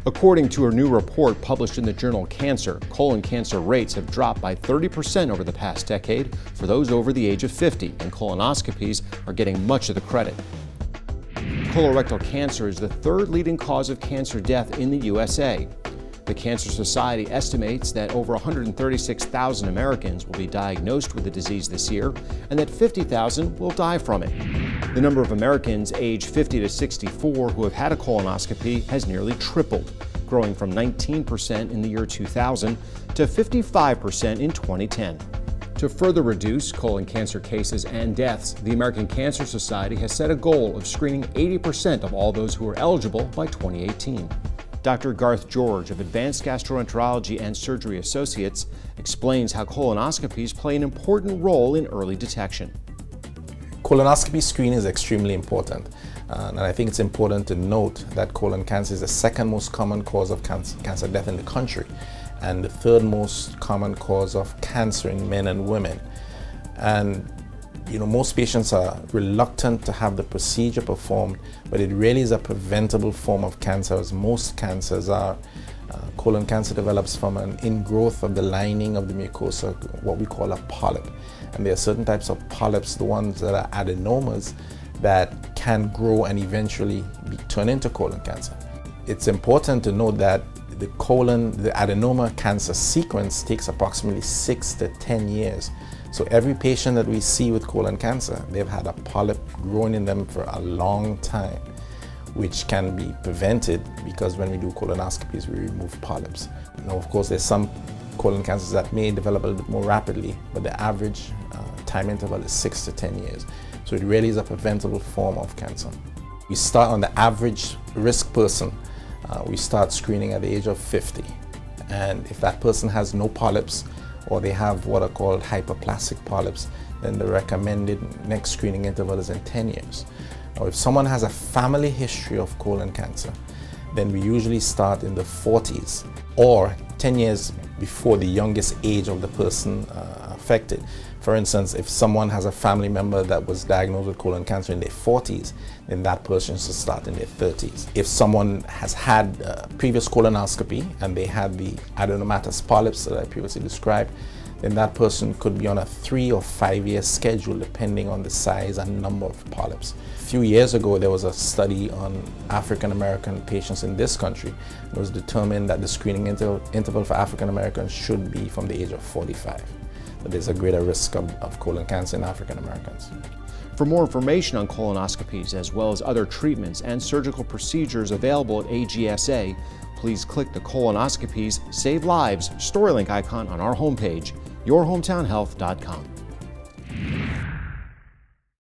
According to a new report published in the journal Cancer, colon cancer rates have dropped by 30% over the past decade for those over the age of 50, and colonoscopies are getting much of the credit. Colorectal cancer is the third leading cause of cancer death in the USA. The Cancer Society estimates that over 136,000 Americans will be diagnosed with the disease this year, and that 50,000 will die from it. The number of Americans aged 50 to 64 who have had a colonoscopy has nearly tripled, growing from 19% in the year 2000 to 55% in 2010. To further reduce colon cancer cases and deaths, the American Cancer Society has set a goal of screening 80% of all those who are eligible by 2018. Dr. Garth George of Advanced Gastroenterology and Surgery Associates explains how colonoscopies play an important role in early detection. Colonoscopy screening is extremely important, and I think it's important to note that colon cancer is the second most common cause of cancer death in the country, and the third most common cause of cancer in men and women. And most patients are reluctant to have the procedure performed, but it really is a preventable form of cancer, as most cancers are. Colon cancer develops from an ingrowth of the lining of the mucosa, what we call a polyp. And there are certain types of polyps, the ones that are adenomas, that can grow and eventually turn into colon cancer. It's important to note that the adenoma cancer sequence takes approximately 6 to 10 years. So every patient that we see with colon cancer, they've had a polyp growing in them for a long time, which can be prevented because when we do colonoscopies, we remove polyps. Now, of course, there's some colon cancers that may develop a little bit more rapidly, but the average time interval is 6 to 10 years. So it really is a preventable form of cancer. We start on the average risk person. We start screening at the age of 50. And if that person has no polyps, or they have what are called hyperplastic polyps, then the recommended next screening interval is in 10 years. Now, if someone has a family history of colon cancer, then we usually start in the 40s, or 10 years before the youngest age of the person affected. For instance, if someone has a family member that was diagnosed with colon cancer in their 40s, then that person should start in their 30s. If someone has had previous colonoscopy and they had the adenomatous polyps that I previously described, then that person could be on a 3 or 5 year schedule depending on the size and number of polyps. A few years ago, there was a study on African American patients in this country. It was determined that the screening interval for African Americans should be from the age of 45. But there's a greater risk of colon cancer in African Americans. For more information on colonoscopies, as well as other treatments and surgical procedures available at AGSA, please click the Colonoscopies Save Lives StoryLink icon on our homepage, yourhometownhealth.com.